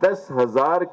10,000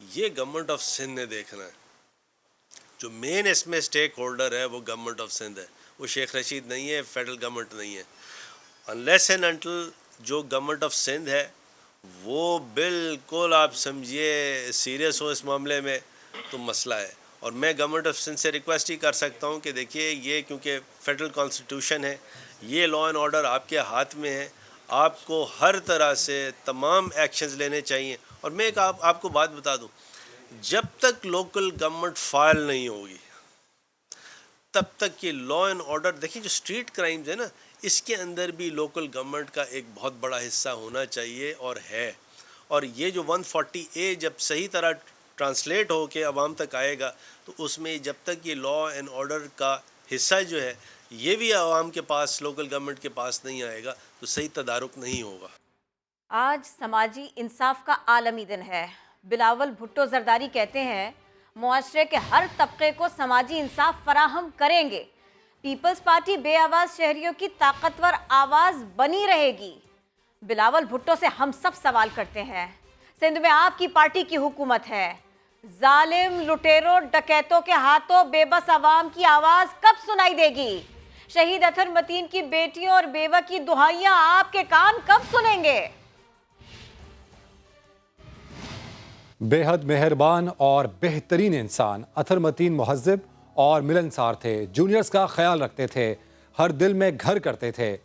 یہ government of Sindh نے دیکھنا ہے. جو مین اس میں اسٹیک ہولڈر ہے وہ گورنمنٹ آف سندھ ہے, وہ شیخ رشید نہیں ہے, فیڈرل گورنمنٹ نہیں ہے. انلیس اینڈ انٹل جو گورنمنٹ آف سندھ ہے وہ بالکل آپ سمجھیے سیریس ہو اس معاملے میں تو مسئلہ ہے. اور میں گورنمنٹ آف سندھ سے ریکویسٹ ہی کر سکتا ہوں کہ دیکھیے یہ کیونکہ فیڈرل کانسٹیٹیوشن ہے, یہ لا اینڈ آرڈر آپ کے ہاتھ میں ہے, آپ کو ہر طرح سے تمام ایکشنز لینے چاہیے. اور میں ایک آپ کو بات بتا دوں, جب تک لوکل گورنمنٹ فعال نہیں ہوگی تب تک یہ لا اینڈ آرڈر, دیکھیں جو اسٹریٹ کرائمز ہے نا, اس کے اندر بھی لوکل گورنمنٹ کا ایک بہت بڑا حصہ ہونا چاہیے اور ہے. اور یہ جو 140A جب صحیح طرح ٹرانسلیٹ ہو کے عوام تک آئے گا تو اس میں جب تک یہ لا اینڈ آرڈر کا حصہ جو ہے یہ بھی عوام کے پاس, لوکل گورنمنٹ کے پاس نہیں آئے گا تو صحیح تدارک نہیں ہوگا. آج سماجی انصاف کا عالمی دن ہے. بلاول بھٹو زرداری کہتے ہیں معاشرے کے ہر طبقے کو سماجی انصاف فراہم کریں گے. پیپلز پارٹی بے آواز شہریوں کی طاقتور آواز بنی رہے گی. بلاول بھٹو سے ہم سب سوال کرتے ہیں, سندھ میں آپ کی پارٹی کی حکومت ہے, ظالم لٹیروں ڈکیتوں کے ہاتھوں بے بس عوام کی آواز کب سنائی دے گی؟ شہید اطہر متین کی بیٹیوں اور بیوہ کی دہائیاں آپ کے کان کب سنیں گے؟ بے حد مہربان اور بہترین انسان اطہر متین مہذب اور ملنسار تھے, جونیئرز کا خیال رکھتے تھے, ہر دل میں گھر کرتے تھے.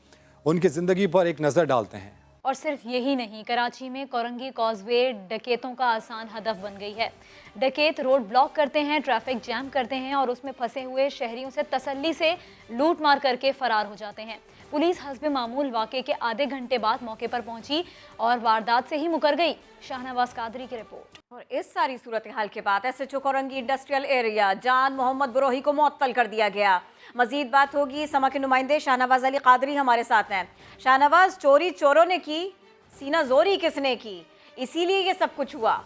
ان کی زندگی پر ایک نظر ڈالتے ہیں. اور صرف یہی نہیں, کراچی میں کورنگی کازوے ڈکیتوں کا آسان ہدف بن گئی ہے. ڈکیت روڈ بلاک کرتے ہیں, ٹریفک جام کرتے ہیں اور اس میں پھنسے ہوئے شہریوں سے تسلی سے لوٹ مار کر کے فرار ہو جاتے ہیں. پولیس حسب معمول واقعے کے آدھے گھنٹے بعد موقع پر پہنچی اور واردات سے ہی مکر گئی. شاہنواز قادری کی رپورٹ. اور اس ساری صورتحال کے بعد S H O Korangi industrial area Jan Muhammad Brohi کو معطل کر دیا گیا. مزید بات ہوگی, سما کے نمائندے شاہنواز علی قادری ہمارے ساتھ ہیں. شاہنواز, چوری چوروں نے کی, سینہ زوری کس نے کی, اسی لیے یہ سب کچھ ہوا؟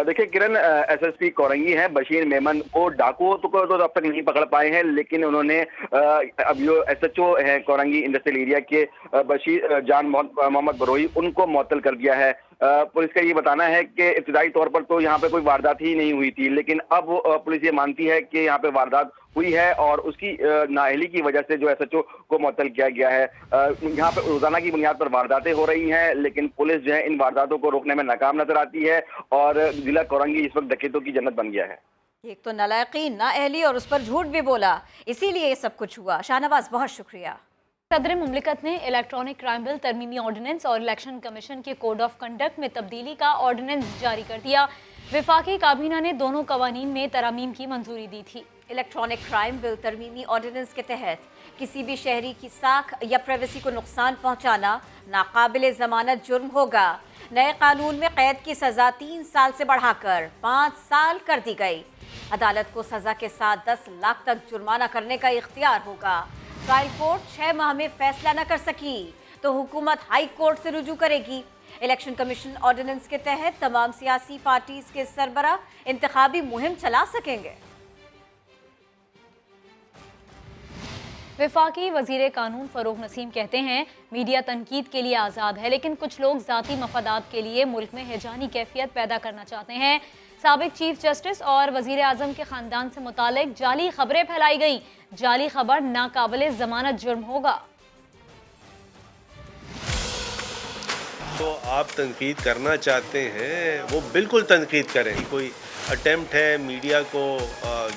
دیکھیں کرن, ایس ایس پی کورنگی ہیں بشیر میمن کو ڈاکو تو اب تک نہیں پکڑ پائے ہیں, لیکن انہوں نے اب جو ایس ایچ او ہے کورنگی انڈسٹریل ایریا کے بشیر جان محمد بروہی, ان کو معطل کر دیا ہے. پولیس کا یہ بتانا ہے کہ ابتدائی طور پر تو یہاں پہ کوئی واردات ہی نہیں ہوئی تھی, لیکن اب پولیس یہ مانتی ہے کہ یہاں پہ واردات ہوئی ہے اور اس کی نااہلی کی وجہ سے جو ایس ایچ او کو معطل کیا گیا ہے. یہاں پہ روزانہ کی بنیاد پر وارداتیں ہو رہی ہیں, لیکن پولیس جو ہے ان وارداتوں کو روکنے میں ناکام نظر آتی ہے اور ضلع کورنگی اس وقت ڈکیتوں کی جنت بن گیا ہے. ایک تو نالائقی, نااہلی اور اس پر جھوٹ بھی بولا, اسی لیے یہ سب کچھ ہوا. شاہنواز, بہت شکریہ. صدر مملکت نے الیکٹرانک کرائم بل ترمیمی آرڈیننس اور الیکشن کمیشن کے کوڈ آف کنڈکٹ میں تبدیلی کا آرڈیننس جاری کر دیا. وفاقی کابینہ نے دونوں قوانین میں ترامیم کی منظوری دی تھی. الیکٹرانک کرائم بل ترمیمی آرڈیننس کے تحت کسی بھی شہری کی ساکھ یا پرائیویسی کو نقصان پہنچانا ناقابل ضمانت جرم ہوگا. نئے قانون میں قید کی سزا 3 سال سے بڑھا کر 5 سال کر دی گئی. عدالت کو سزا کے ساتھ 10 لاکھ تک جرمانہ کرنے کا اختیار ہوگا. ٹرائل کورٹ 6 ماہ میں فیصلہ نہ کر سکی تو حکومت ہائی کورٹ سے رجوع کرے گی. الیکشن کمیشن آرڈیننس کے تحت تمام سیاسی پارٹیز کے سربراہ انتخابی مہم چلا سکیں گے. وفاقی وزیر قانون فروغ نسیم کہتے ہیں میڈیا تنقید کے لیے آزاد ہے, لیکن کچھ لوگ ذاتی مفادات کے لیے ملک میں ہیجانی کیفیت پیدا کرنا چاہتے ہیں. سابق چیف جسٹس اور وزیر اعظم کے خاندان سے متعلق جعلی خبریں پھیلائی گئیں. جعلی خبر ناقابل ضمانت جرم ہوگا. تو آپ تنقید کرنا چاہتے ہیں وہ بالکل تنقید کریں. کوئی اٹیمپٹ ہے میڈیا کو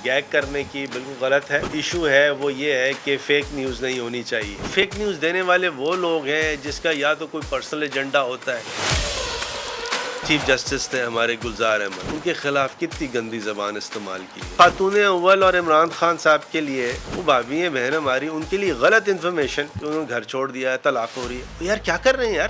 گیگ کرنے کی, بالکل غلط ہے. ایشو ہے وہ یہ ہے کہ فیک نیوز نہیں ہونی چاہیے. فیک نیوز دینے والے وہ لوگ ہیں جس کا یا تو کوئی پرسنل ایجنڈا ہوتا ہے. چیف جسٹس تھے ہمارے گلزار احمد, ان کے خلاف کتنی گندی زبان استعمال کی. خاتون اول اور عمران خان صاحب کے لیے, وہ بھابھی ہیں بہن ہماری, ان کے لیے غلط انفارمیشن کہ انہوں نے گھر چھوڑ دیا ہے, طلاق ہو رہی ہے. یار کیا کر رہے ہیں یار.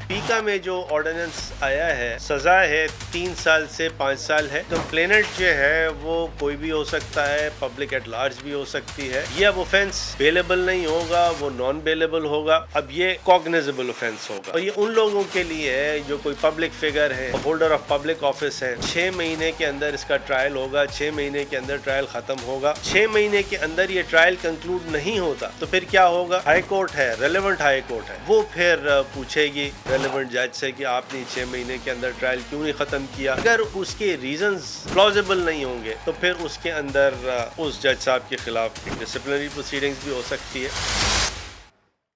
پیکا میں جو آرڈیننس آیا ہے سزا ہے 3 سال سے 5 سال ہے. کمپلیننٹ جو ہے وہ کوئی بھی ہو سکتا ہے, پبلک ایٹ لارج بھی ہو سکتی ہے. یہ اب اوفینس بیلیبل نہیں ہوگا, وہ نان بیلیبل ہوگا. اب یہ کوگنیزیبل اوفینس ہوگا. اور یہ ان لوگوں کے لیے ہے جو کوئی پبلک فگر ہے, ہولڈر آف پبلک آفس ہے. 6 مہینے کے اندر اس کا ٹرائل ہوگا, 6 مہینے کے اندر ٹرائل ختم ہوگا. 6 مہینے کے اندر یہ ٹرائل کنکلوڈ نہیں ہوتا تو پھر کیا ہوگا؟ ہائی کورٹ ہے, ریلیونٹ ہائی کورٹ ہے, وہ پھر پوچھے گی. ریلیونٹ جج سے کہ آپ نے 6 مہینے کے اندر ٹرائل کیوں نہیں ختم کیا. اگر اس کے ریزنز پلازیبل نہیں ہوں گے تو پھر اس کے اندر اس جج صاحب کے خلاف ڈسپلنری پروسیڈنگز بھی ہو سکتی ہے.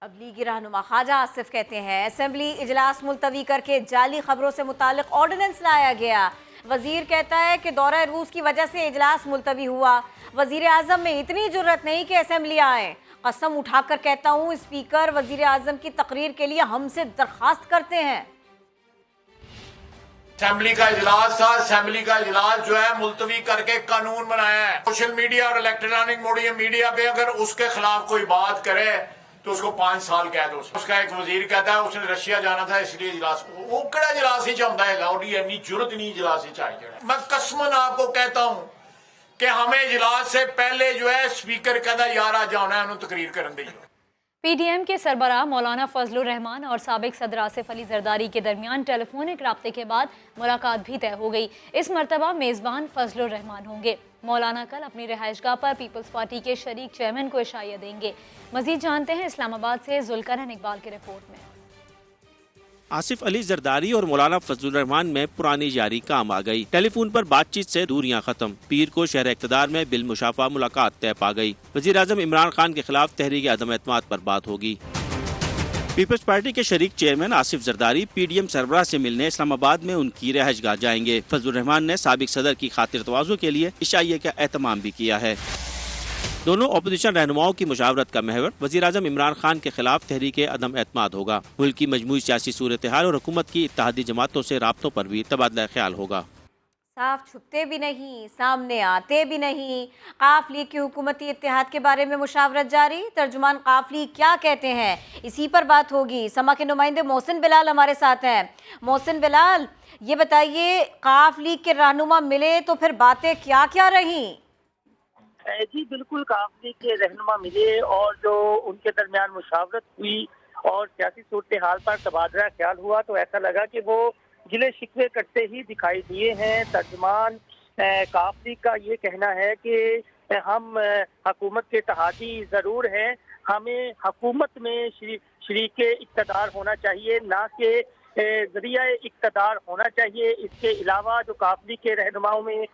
اب لیگی رہنما خواجہ آصف کہتے ہیں اسمبلی اجلاس ملتوی کر کے جعلی خبروں سے متعلق آرڈیننس لایا گیا. وزیر کہتا ہے کہ دورہ روس کی وجہ سے اجلاس ملتوی ہوا. وزیر اعظم میں اتنی جرت نہیں کہ اسمبلی آئے. قسم اٹھا کر کہتا ہوں اسپیکر وزیر اعظم کی تقریر کے لیے ہم سے درخواست کرتے ہیں. اسمبلی کا اجلاس تھا. اسمبلی کا اجلاس جو ہے ملتوی کر کے قانون بنایا ہے. سوشل میڈیا اور الیکٹرانک میڈیا پہ اگر اس کے خلاف کوئی بات کرے تو اس کو 5 سال قید ہو. اس کا ایک وزیر کہتا ہے اس نے رشیا جانا تھا اس لیے اجلاس. وہ کہڑا اجلاس ہی چاہتا ہے لاؤڈی اینی ضرورت نہیں اجلاس ہی چاہیے. میں قسمن آپ کو کہتا ہوں کہ ہمیں اجلاس سے پہلے جو ہے اسپیکر کہتا ہے یار آج جانا ہے انہوں تقریر کرن دیں. پی ڈی ایم کے سربراہ مولانا فضل الرحمان اور سابق صدر آصف علی زرداری کے درمیان ٹیلی فونک رابطے کے بعد ملاقات بھی طے ہو گئی. اس مرتبہ میزبان فضل الرحمان ہوں گے. مولانا کل اپنی رہائش گاہ پر پیپلز پارٹی کے شریک چیئرمین کو عشائیہ دیں گے. مزید جانتے ہیں اسلام آباد سے ذوالقرن اقبال کی رپورٹ میں. آصف علی زرداری اور مولانا فضل الرحمان میں پرانی یاری کام آ گئی. ٹیلی فون پر بات چیت سے دوریاں ختم. پیر کو شہر اقتدار میں بالمشافہ ملاقات طے پا گئی. وزیر اعظم عمران خان کے خلاف تحریک عدم اعتماد پر بات ہوگی. پیپلز پارٹی کے شریک chairman Asif Zardari P D M سربراہ سے ملنے اسلام آباد میں ان کی رہائش گاہ جائیں گے. فضل الرحمان نے سابق صدر کی خاطر تواضع کے لیے عشائیہ کا اہتمام بھی کیا ہے. دونوں اپوزیشن رہنماؤں کی مشاورت کا محور وزیر اعظم عمران خان کے خلاف تحریک عدم اعتماد ہوگا. ملک کی مجموعی سیاسی صورتحال اور حکومت کی اتحادی جماعتوں سے رابطوں پر بھی تبادلہ خیال ہوگا. صاف چھپتے بھی نہیں، سامنے آتے بھی نہیں. قاف لیگ کی حکومتی اتحاد کے بارے میں مشاورت جاری. ترجمان قاف لیگ کیا کہتے ہیں اسی پر بات ہوگی. سما کے نمائندے محسن بلال ہمارے ساتھ ہیں. محسن بلال، یہ بتائیے قاف لیگ کے رہنما ملے تو پھر باتیں کیا کیا رہیں؟ جی بالکل، قاف لیگ کے رہنما ملے اور جو ان کے درمیان مشاورت ہوئی اور سیاسی صورتحال پر تبادلہ خیال ہوا تو ایسا لگا کہ وہ گلے شکوے کرتے ہی دکھائی دیے ہیں. ترجمان قاف لیگ کا یہ کہنا ہے کہ ہم حکومت کے اتحادی ضرور ہیں، ہمیں حکومت میں شریک اقتدار ہونا چاہیے نہ کہ ذریعہ اقتدار ہونا چاہیے. اس کے علاوہ جو قاف لیگ کے رہنماؤں میں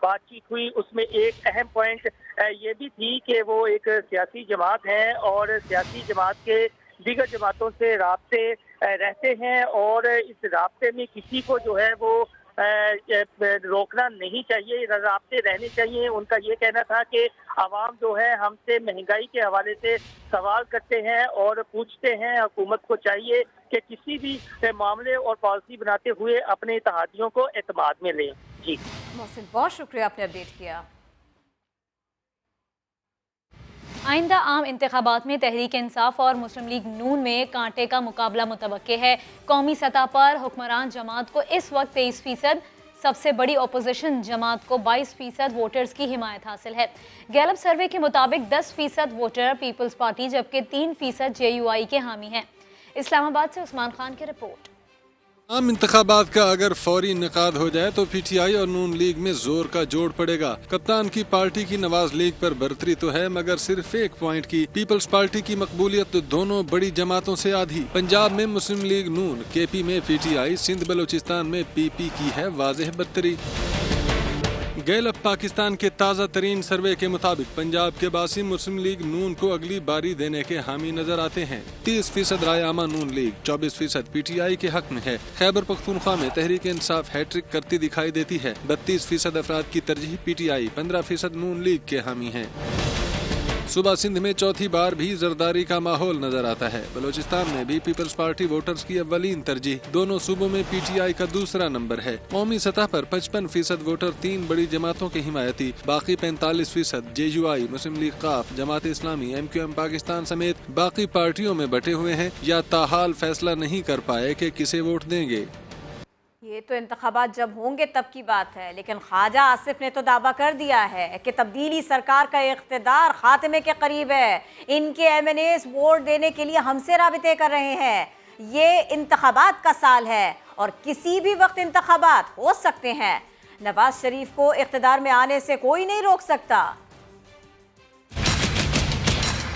بات چیت ہوئی اس میں ایک اہم پوائنٹ یہ بھی تھی کہ وہ ایک سیاسی جماعت ہیں اور سیاسی جماعت کے دیگر جماعتوں سے رابطے رہتے ہیں اور اس رابطے میں کسی کو جو ہے وہ روکنا نہیں چاہیے، رابطے رہنے چاہیے. ان کا یہ کہنا تھا کہ عوام جو ہے ہم سے مہنگائی کے حوالے سے سوال کرتے ہیں اور پوچھتے ہیں. حکومت کو چاہیے کہ کسی بھی معاملے اور پالیسی بناتے ہوئے اپنے اتحادیوں کو اعتماد میں لیں. جی محسن، بہت شکریہ آپ نے اپڈیٹ کیا. آئندہ عام انتخابات میں تحریک انصاف اور مسلم لیگ نون میں کانٹے کا مقابلہ متوقع ہے. قومی سطح پر حکمران جماعت کو اس وقت 23%، سب سے بڑی اپوزیشن جماعت کو 22% ووٹرز کی حمایت حاصل ہے. گیلپ سروے کے مطابق 10% ووٹر پیپلز پارٹی جبکہ 3% JUI کے حامی ہیں. اسلام آباد سے عثمان خان کی رپورٹ. عام انتخابات کا اگر فوری انعقاد ہو جائے تو پی ٹی آئی اور نون لیگ میں زور کا جوڑ پڑے گا. کپتان کی پارٹی کی نواز لیگ پر برتری تو ہے مگر صرف 1 پوائنٹ کی. پیپلز پارٹی کی مقبولیت دونوں بڑی جماعتوں سے آدھی. پنجاب میں مسلم لیگ نون، کے پی میں P T I, Sindh Balochistan میں پی پی کی ہے واضح برتری. گیلپ پاکستان کے تازہ ترین سروے کے مطابق پنجاب کے باسی مسلم لیگ نون کو اگلی باری دینے کے حامی نظر آتے ہیں. 30% رائے عامہ نون لیگ، 24% پی ٹی آئی کے حق میں ہے. خیبر پختونخوا میں تحریک انصاف ہیٹرک کرتی دکھائی دیتی ہے. 32% افراد کی ترجیح P T I, 15% known league کے حامی ہیں. صوبہ سندھ میں چوتھی بار بھی زرداری کا ماحول نظر آتا ہے. بلوچستان میں بھی پیپلز پارٹی ووٹرز کی اولین ترجیح. دونوں صوبوں میں پی ٹی آئی کا دوسرا نمبر ہے. قومی سطح پر 55% ووٹر 3 بڑی جماعتوں کے حمایتی، باقی 45% JUI، مسلم لیگ قاف، جماعت اسلامی، MQM پاکستان سمیت باقی پارٹیوں میں بٹے ہوئے ہیں یا تاحال فیصلہ نہیں کر پائے کہ کسے ووٹ دیں گے. یہ تو انتخابات جب ہوں گے تب کی بات ہے، لیکن خواجہ آصف نے تو دعویٰ کر دیا ہے کہ تبدیلی سرکار کا اقتدار خاتمے کے قریب ہے. ان کے MNAs ووٹ دینے کے لیے ہم سے رابطے کر رہے ہیں. یہ انتخابات کا سال ہے اور کسی بھی وقت انتخابات ہو سکتے ہیں. نواز شریف کو اقتدار میں آنے سے کوئی نہیں روک سکتا.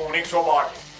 160